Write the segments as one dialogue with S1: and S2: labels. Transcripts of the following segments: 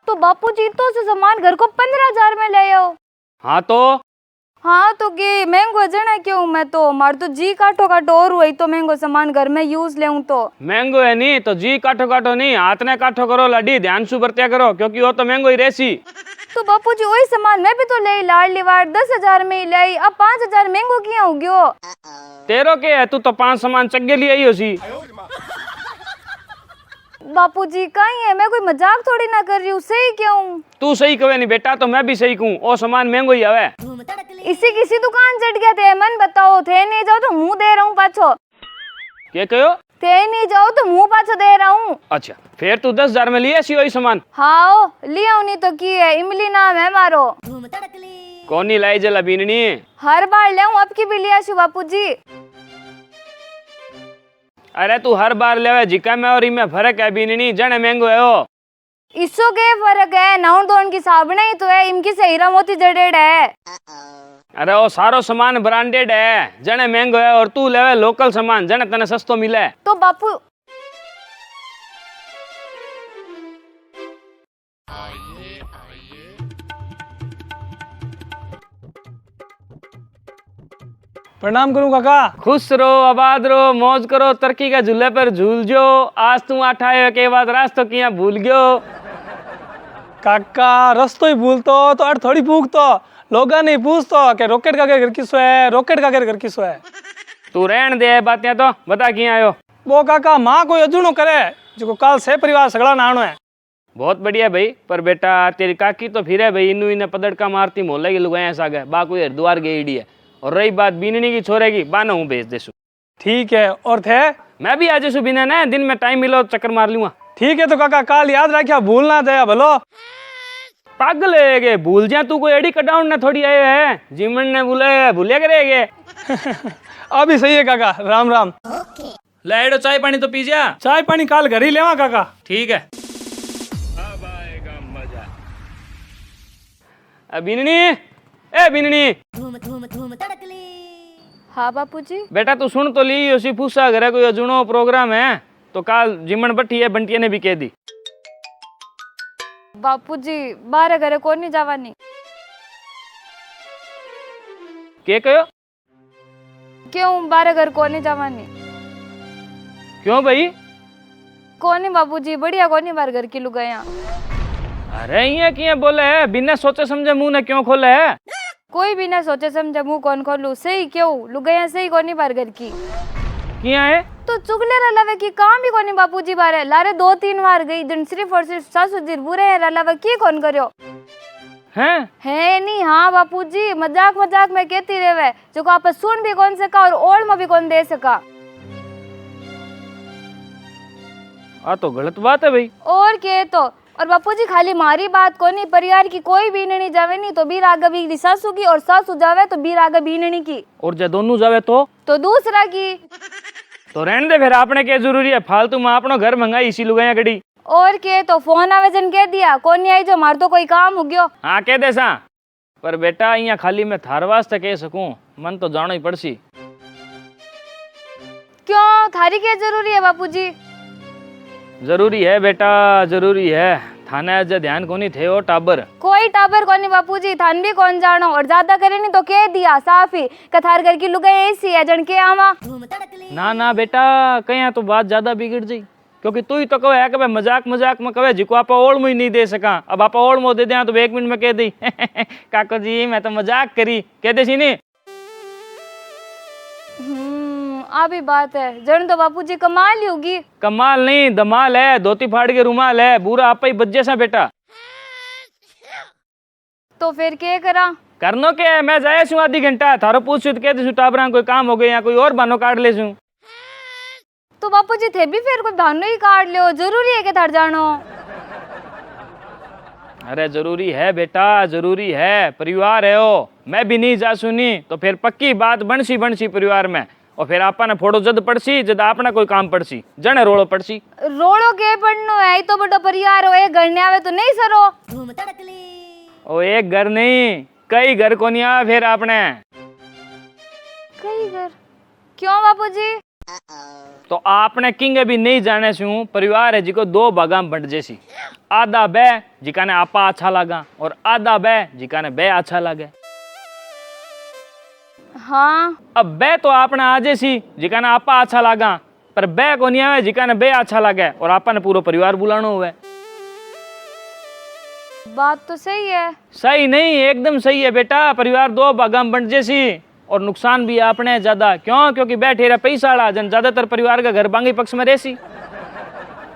S1: तो बापूजी तो से सामान घर को 15,000 में ले आओ।
S2: हाँ तो
S1: कि महंगो जना क्यों? मैं तो मार तो जी काटो काटो और हुई तो महंगो सामान घर में यूज ले तो
S2: महंगो है नहीं तो जी काटो काटो नहीं, हाथ ने काटो करो लाडी, ध्यान से बरत्या करो क्योंकि वो तो महंगो ही रहसी।
S1: तो बापूजी वही सामान मैं भी तो ले लाड़ लिवाड़ 10,000 में ही लाई, अब 5,000 महंगो किया हो गयो?
S2: तेरो के है, तू तो 5 सामान चगे लिए आई होसी।
S1: बापूजी कहीं है, मैं कोई मजाक थोड़ी ना कर रही हूँ, सही क्यों?
S2: तू सही कहे नहीं बेटा तो मैं भी सही कहूँ, वो सामान महंगो ही आवे।
S1: इसी किसी दुकान चढ़ गया थे, मन बताओ थे नहीं जाओ तो मुंह दे रहा हूँ पाछो।
S2: क्या कहो?
S1: थे नहीं जाओ तो मुंह पाछो दे रहा हूँ।
S2: अच्छा फिर तू 10,000 में लिए सी वही सामान?
S1: हाँ लिया नहीं तो की है, इमली नाम है मारो।
S2: कौनी लाई जला बीननी?
S1: हर बार ले अब की भी लिया छु बापूजी।
S2: अरे तू हर बार लेवे, जिका में और इमे फर्क है बीननी, जने महंगो है वो।
S1: इसो के फर्क है, नाउन दोन की साबने ही तो है, इनकी से हीरा मोती जड़ेड है।
S2: अरे वो सारो सामान ब्रांडेड है, जने महंगो है, और तू लेवे लोकल सामान जने तने सस्तो मिले।
S1: तो बापू
S3: प्रणाम करूं काका।
S2: खुश रहो, आबाद रहो, मौज करो, तरक्की का झूले पर झूल जो। आज तू आठाए के बाद रास्तो किया भूल गयो।
S3: काका रस्तो ही भूलतो तो अड़ थोड़ी पूछतो, लोगा नहीं पूछतो कि रॉकेट का घर किसो है, रॉकेट का घर किसो है।
S2: तू रहन दे बातें, तो बता किया आयो।
S3: वो काका माँ कोई अजूनो करे जो काल से परिवार सगड़ा नानो है।
S2: बहुत बढ़िया भाई, पर बेटा तेरी काकी तो फिर है भाई, इनू इन्हें पदड़का मारती मोहल्ले की लुगाया सागे, बा कोई हरिद्वार गई है। और रही बात बीननी की छोरे की, बाना हूँ भेज देसु।
S3: ठीक है, और थे
S2: मैं भी आज बिना ना दिन में टाइम मिलो चक्कर मार लूंगा।
S3: ठीक है तो काका काल याद रखिया, भूलना जाया भलो।
S2: पागल है के भूल जा, तू कोई एडी कटाउन ने थोड़ी आए है, जीवन ने बुलाया भूलिया करेगे।
S3: अभी सही है काका, राम राम।
S2: ले एडो चाय पानी तो पी जा।
S3: चाय पानी काल घर ही लेवा काका।
S2: ठीक है। अब आएगा मजा। बीननी, ए बीननी।
S1: हाँ बापूजी।
S2: बेटा तू सुन तो ली, उसी पूछा घर कोई अजुनो प्रोग्राम है तो काल जिमन बट्टी है, बंटिया ने भी कह दी।
S1: बापूजी बारे घरे कौन नहीं जावानी।
S2: के कहो?
S1: क्यों बारे घर कौन नहीं जावानी?
S2: क्यों भाई?
S1: कौन नहीं बापूजी, बढ़िया कौन नहीं बार घर की लुगाया।
S2: अरे ये किया बोले है, बिना सोचे समझे मुंह ने क्यों खोले है?
S1: कोई भी ना सोचे समझे मुंह कौन खोलू, सही क्यों लुगाया सही कौन नहीं बार घर की।
S2: किया है?
S1: तो चुगले रलावे की काम भी कोनी बापूजी बारे, लारे 2-3 बार गई दिन, सिर्फ और सिर्फ सासू जी बुरे हैं रलावे की कौन करियो है नहीं। हाँ बापूजी मजाक मजाक में कहती रहे जो को आप सुन भी कौन सका और ओढ़ में भी कौन दे सका।
S2: आ तो गलत बात है भाई।
S1: और के तो, और बापूजी खाली मारी बात कोनी, परिवार की कोई बीननी जावे नहीं तो बीर आगे बीगड़ी सासू की, और सासू जावे तो बीर आगे बीननी की,
S2: और जब दोनों जावे तो
S1: दूसरा की।
S2: तो रहने दे फिर, आपने क्या जरूरी है फालतू में अपनो घर मंगाई इसी लुगाया गड़ी।
S1: और के तो फोन आवे जन कह दिया कौन नहीं आई जो मार तो कोई काम हो गयो।
S2: हाँ कह दे सा, पर बेटा यहाँ खाली मैं थार वास्ते कह सकूं, मन तो जानो ही पड़सी।
S1: क्यों थारी क्या जरूरी है बापूजी?
S2: जरूरी है बेटा, जरूरी है। थाने आज ध्यान कोनी थे वो टाबर।
S1: कोई टाबर कोनी बापूजी, थान भी कौन जानो, और ज्यादा करे नहीं तो कह दिया साफ ही कथार घर की लुगाई ऐसी है जन के आवा।
S2: ना ना बेटा, कहीं तो बात ज्यादा बिगड़ जाई, क्योंकि तू ही तो कहे कि मजाक मजाक में कहे जिको आप ओढ़ मुई नहीं दे सका, अब आप ओढ़ मो दे दिया तो 1 मिनट में कह दी काको जी मैं तो मजाक करी, कह दे सी नहीं।
S1: आ भी बात है, जन तो बापूजी कमाल ही होगी।
S2: कमाल नहीं धमाल है, धोती फाड़ के रुमाल है, बुरा आप ही बज्जे सा बेटा।
S1: तो फिर क्या करा?
S2: करनो के है, मैं जाए सू आधी घंटा, थारो पूछ तो कहते सू टाबरा कोई काम हो गया या कोई और बहानो काट ले सू।
S1: तो बापूजी थे भी फिर कोई बहानो ही काट लो, जरूरी है कि थार जानो?
S2: अरे जरूरी है बेटा, जरूरी है, परिवार है वो, मैं भी नहीं जा सुनी तो फिर पक्की बात बनसी परिवार में, और फिर आपा ने फोड़ो जद पड़सी, जद आपने कोई काम पड़सी, जने रोड़ो पड़सी।
S1: रोड़ो के पड़नो है, तो बड़ो परिवार हो, एक घर ने आवे तो नहीं सरो।
S2: ओ एक घर नहीं, कई घर को नहीं आवे फिर आपने।
S1: कई घर? क्यों बापूजी?
S2: तो आपने किंग भी नहीं जाने से हूँ परिवार है जिको दो भागा में बंट जैसी, आधा बे जिका ने आपा अच्छा लगा और आधा बे जिका ने बे अच्छा लगे।
S1: हाँ
S2: अब बे तो आपने आ जैसी जिका ने आपा अच्छा लगा, पर बे को नहीं आवे जिका ने बे अच्छा लगे और आपा ने पूरा परिवार बुलाना हुआ।
S1: बात तो सही है।
S2: सही नहीं, एकदम सही है बेटा। परिवार दो भागा में बंट जैसी और नुकसान भी आपने ज्यादा। क्यों? क्योंकि बैठे रहा पैसा वाला जन ज्यादातर परिवार का घर बांगी पक्ष में रहसी।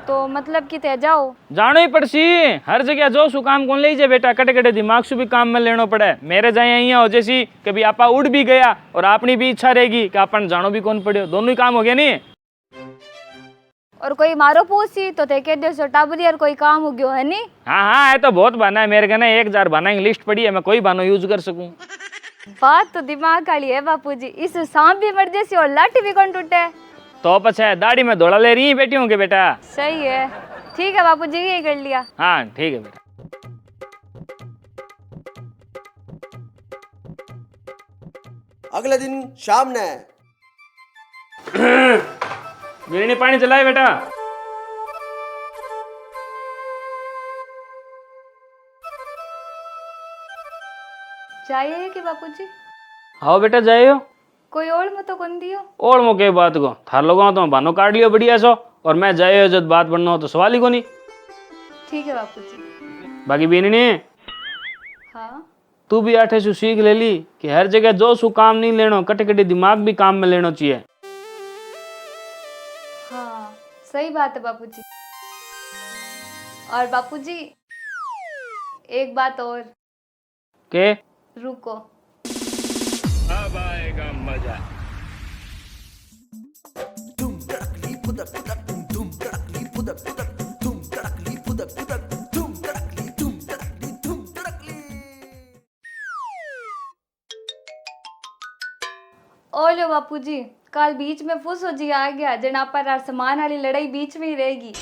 S1: तो मतलब कि ते जाओ
S2: जानो ही पड़सी, हर जगह जो सु काम कौन ले जाए बेटा, कटे कटे दिमाग से भी काम में लेना पड़े। मेरे जाए यहाँ हो जैसी कभी आपा उड़ भी गया और अपनी भी इच्छा रहेगी कि अपन जानो भी कौन पड़े, दोनों ही काम हो गया नहीं।
S1: और कोई मारो पूछी तो ते कह दो सो टाबरी और कोई काम हो गयो है नी।
S2: हाँ हाँ, ये तो बहुत बहाना है मेरे कने, 1000 बहाना की लिस्ट पड़ी है, मैं कोई बहाना यूज कर सकूं।
S1: बात तो दिमाग वाली है बापूजी, इस सांप भी मर जैसी और लाठी भी कौन टूटे।
S2: तो पछे दाढ़ी में धोला ले रही बेटी होंगे बेटा।
S1: सही है, ठीक है बापूजी, यही कर लिया।
S2: हाँ ठीक है बेटा।
S4: अगले दिन शाम ने
S2: बिरनी पानी चलाए बेटा।
S1: चाहिए कि बापूजी
S2: हाँ बेटा जाइयो।
S1: कोई और में तो कौन दियो।
S2: और मोके बात को थार लोगों तो बानो काट लियो बढ़िया सो, और मैं जाइयो जब बात बनना हो तो सवाल ही को नहीं।
S1: ठीक है बापूजी।
S2: बाकी बिरनी
S1: हाँ
S2: तू भी आठे सु सीख ले ली कि हर जगह जो सु काम नहीं लेनो, कटे कटे दिमाग भी काम में लेना चाहिए।
S1: हाँ सही बात है बापूजी। और बापूजी एक बात और।
S2: के?
S1: रुको।
S2: अब आएगा मजा।
S1: ओलो बापूजी, कल बीच में फुस हो जी आ गया जना पर यार सामान वाली लड़ाई बीच में ही रहेगी।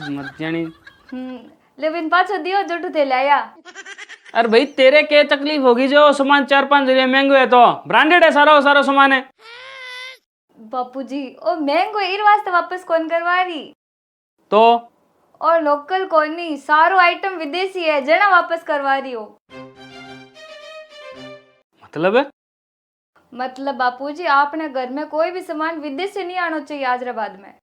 S2: मत जानी।
S1: लेकिन पाछो दियो जोटू थे लाया।
S2: अरे भाई तेरे के तकलीफ होगी जो सामान 4-5 रुपये महंगे है, तो ब्रांडेड है सारा सामान है।
S1: बापूजी ओ महंगो ईर वास्ते वापस कौन करवा रही
S2: तो
S1: और लोकल कौन नहीं, सारो आइटम विदेशी है जना वापस करवा रही हो। मतलब बापूजी आपने घर में कोई भी सामान विदेश से नहीं आना चाहिए हैदराबाद में।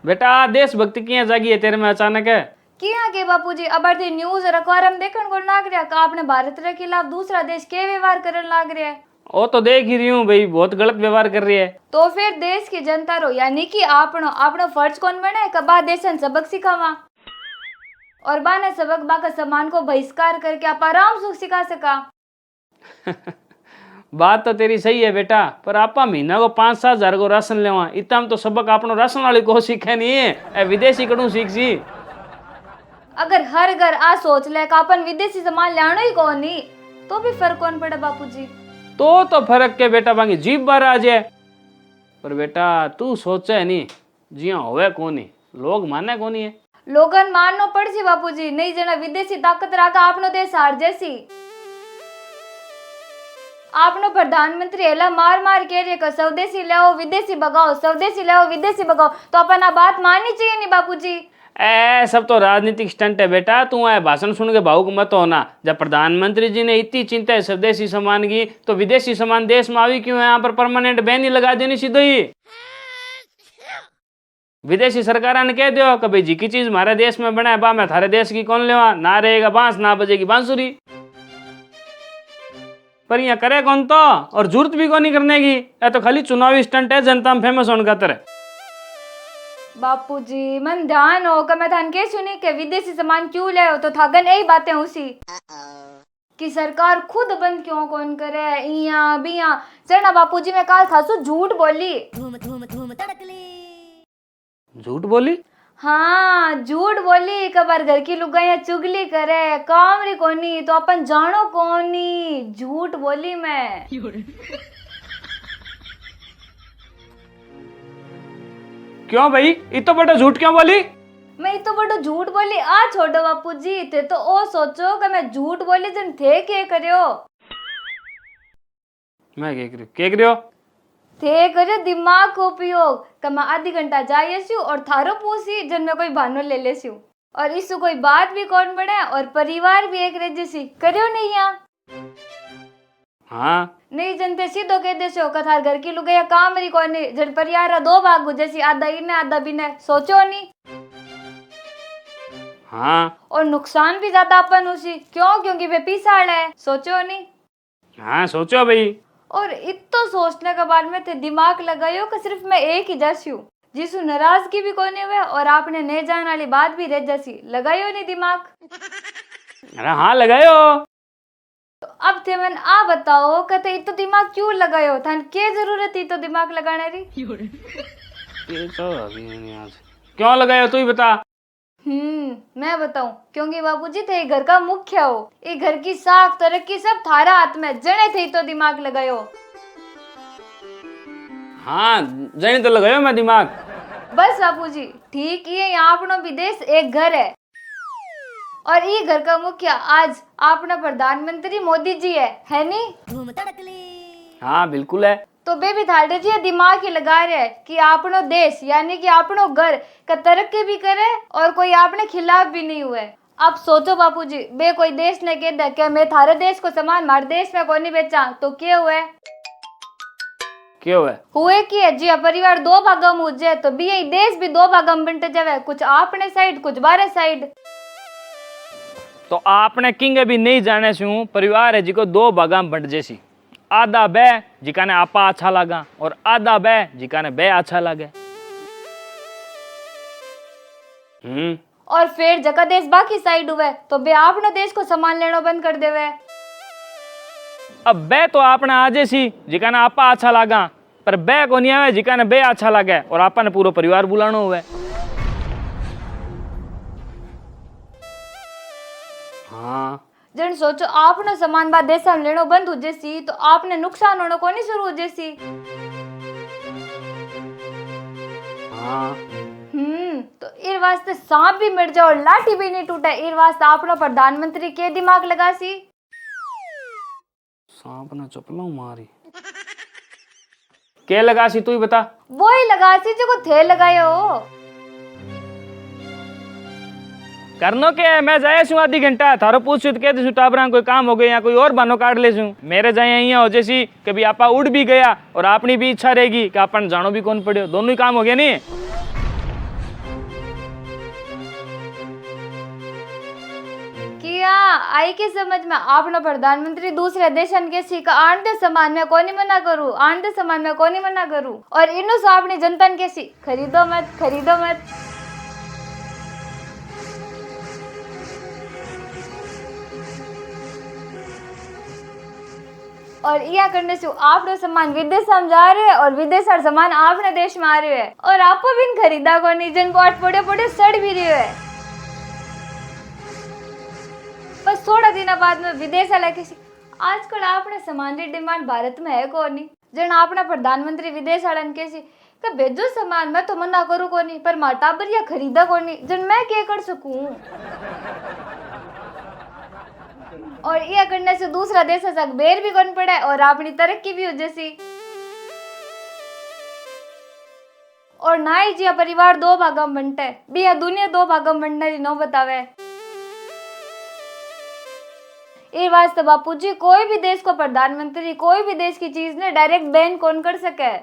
S2: बेटा देशभक्ति की जागी है तेरे में अचानक है
S1: किया के बापूजी, अब न्यूज और अखबार में देखने को लाग रहा का आपने भारत के खिलाफ दूसरा देश के व्यवहार करने लाग रहा है।
S2: वो तो देख ही रही हूँ भाई, बहुत गलत व्यवहार कर रही है।
S1: तो फिर देश की जनता रो यानी कि आपनो फर्ज कौन बने कबा देशन सबक सिखावा और बाने सबक बाका सामान को बहिष्कार करके आप आराम से सिखा सका।
S2: बात तो तेरी सही है बेटा, पर आपा महीना को 5-7 हजार को राशन लेवा, इतना तो सबक आपनो राशन वाले को सीखे नहीं है, विदेशी कड़ू सीख सी।
S1: अगर हर घर आ सोच ले का अपन विदेशी सामान लानो ही कौन नहीं तो भी फर्क कौन पड़े बापूजी।
S2: तो फर्क के बेटा बांगी जीप बार आ जाए, पर बेटा तू सोचे नहीं जिया होवे कोनी, लोग माने कोनी है।
S1: लोगन माननो पड़सी बापूजी, नहीं जना विदेशी ताकत राका आपनो देश हार जैसी। आपनो प्रधानमंत्री एला मार मार कह रहे का स्वदेशी लाओ विदेशी भगाओ, स्वदेशी लाओ विदेशी भगाओ, तो अपन आ बात माननी चाहिए नहीं बापूजी।
S2: ए सब तो राजनीतिक स्टंट है बेटा, तू आए भाषण सुन के भावुक मत होना। जब प्रधानमंत्री जी ने इतनी चिंता है स्वदेशी सामान की, तो विदेशी सामान देश में आवी क्यों है? यहाँ पर परमानेंट बैन ही लगा देनी सीधो ही। विदेशी सरकार ने कह दियो कि भाई जी की चीज हमारे देश में बना है, बा मैं थारे देश की कौन लेवा, ना रहेगा बांस ना बजेगी बांसुरी। पर यहाँ करे कौन तो, और जरूरत भी कौन नहीं करने की, या तो खाली चुनावी स्टंट है जनता में फेमस होने खातर।
S1: बापूजी मन ध्यान हो मैं थान के सुनी के विदेशी सामान क्यों ले हो, तो थागन यही बातें उसी कि सरकार खुद बंद क्यों कौन करे इया बिया चना। बापूजी मैं काल खासू झूठ बोली।
S2: झूठ बोली?
S1: हाँ झूठ बोली, कबार घर की लुगाइयां चुगली करे काम री कोनी तो अपन जानो कोनी, झूठ बोली मैं।
S2: क्यों भाई इतो बड़ा झूठ क्यों बोली?
S1: मैं तो बड़ो झूठ बोली आ छोड़ो बापूजी थे तो ओ सोचो कि मैं झूठ बोली जन थे के करियो
S2: मैं के करियो
S1: थे करियो दिमाग को उपयोग कि मैं आधी घंटा जाइए और थारो पूछी जन मैं कोई बहानो ले लेसी और इससे कोई बात भी कौन बने और परिवार भी एक रह जैसी करियो नहीं यहाँ
S2: हाँ
S1: नहीं जनते सीधो कह देसो कथार घर की लुगाई काम री कोनी जन परिवार दो भाग जैसी आधा इने आधा बिने सोचो नहीं
S2: हाँ
S1: और नुकसान भी ज्यादा अपन उसी क्यों क्योंकि वे पीसाड़ है सोचो नहीं
S2: हाँ सोचो भाई
S1: और इतो सोचने के बाद में थे दिमाग लगायो कि सिर्फ मैं एक ही जैसी हूँ जिसु नाराजगी भी कोनी हुए और आपने नहीं जाने वाली बात भी रह जैसी लगायो नहीं दिमाग
S2: अरे हाँ लगायो
S1: तो अब थे मैंने आ बताओ कहते इतो दिमाग क्यों लगायो था क्या जरूरत थी तो दिमाग लगाने री
S2: ये तो अभी नहीं आज क्यों लगायो तू ही बता
S1: मैं बताऊं क्योंकि बाबूजी थे घर का मुख्य हो ये घर की साख तरक्की सब थारा हाथ में जने थे तो दिमाग लगायो
S2: हाँ जने तो लगायो मैं दिमाग
S1: बस बाबूजी ठीक ये यहाँ अपनो विदेश एक घर है और ये घर का मुखिया आज अपना प्रधानमंत्री मोदी जी है नहीं
S2: हाँ बिल्कुल है
S1: तो बेबी थाड़े जी दिमाग ही लगा रहे हैं कि आपनो देश यानी कि आपनो घर का तरक्की भी करे और कोई आपने खिलाफ भी नहीं हुए अब सोचो बापूजी बे कोई देश ने कह दिया कि मैं थारे देश को समान मारे देश में कोई नहीं बेचा तो क्या हुए
S2: क्यों है
S1: हुए कि है जी परिवार दो भागा में उजे तो भी यही देश भी दो भागा में बंटे जावे कुछ आपने साइड कुछ बारे साइड
S2: तो आपने किंग भी नहीं जाने से परिवार है जिको दो भागा में बंट जैसी आधा बे जिका ने आपा अच्छा लगा और आधा बे जिका ने बे अच्छा लगे
S1: और फिर जगह देश बाकी साइड हुए तो बे आपने देश को सामान लेना बंद कर देवे
S2: अब बे तो आपने आजे सी जिका ने आपा अच्छा लगा पर बे को नहीं आवे जिका ने बे अच्छा लगे और आपा ने पूरा परिवार बुलाना हुए हाँ
S1: जन सोचो आपने सामान बाद देश में लेनो बंद हो जैसी तो आपने नुकसान होना को नहीं शुरू हो जैसी
S2: हाँ
S1: तो इर वास्ते सांप भी मर जाए और लाठी भी नहीं टूटे इर वास्ते आपनो प्रधानमंत्री के दिमाग लगा सी
S2: सांप ने चपला मारी के लगा सी तू ही बता
S1: वो ही लगा सी जो को थे लगायो
S2: करनो के मैं जाए छू आधी घंटा थारो पूछ तो कहते टाबरा कोई काम हो गया या कोई और बहानो काट ले छू मेरे जाए यहाँ हो जैसी कभी आपा उड़ भी गया और अपनी भी इच्छा रहेगी कि अपन जानो भी कौन पड़े दोनों ही काम हो गया नहीं
S1: किया आई के समझ में आपनो प्रधानमंत्री दूसरे देशन के सी का आंदे सामान में कोनी मना करूं आंदे सामान में कोनी मना करूं और इनो से अपनी जनता के सी खरीदो मत और यह करने से आपने सामान विदेश में जा रहे हैं और विदेश का सामान आपने देश में आ रहे हैं और आपको भी खरीदा को नहीं जन को पड़े सड़ भी रहे है बस थोड़ा दिन बाद में विदेश वाला किसी आजकल आपने सामान की डिमांड भारत में है को नहीं जन अपना प्रधानमंत्री विदेश वाला कैसी का भेजो सामान मैं तो मना करूँ को नहीं पर माटा बरिया खरीदा को नहीं जन मैं क्या कर सकूं और यह करने से दूसरा देश तक बेर भी कौन पड़ा और अपनी तरक्की भी हो जैसी और ना ही जी परिवार दो भागा में बनते भी यह दुनिया दो भागा में बनने की नो बतावे ये वास्ते बापूजी कोई भी देश को प्रधानमंत्री कोई भी देश की चीज ने डायरेक्ट बैन कौन कर सके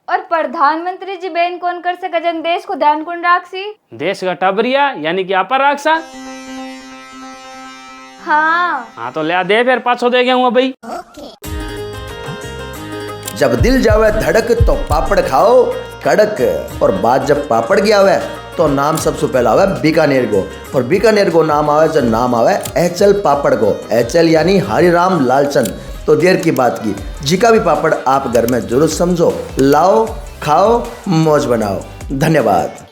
S1: और प्रधानमंत्री जी बैन कौन कर सके जन देश को ध्यान कौन राखसी
S2: देश का टाबरिया यानी कि आपा राखसा
S1: हाँ
S2: तो ले दे फिर पाछो दे गया हूँ भाई
S4: जब दिल जावे धड़क तो पापड़ खाओ कड़क और बात जब पापड़ की आवे तो नाम सबसे पहला आवे बीकानेर को और बीकानेर को नाम आवे जब नाम आवे एचएल पापड़ को एचएल यानी हरिराम लालचंद तो देर की बात की जी का भी पापड़ आप घर में जरूर समझो लाओ खाओ मौज बनाओ धन्यवाद।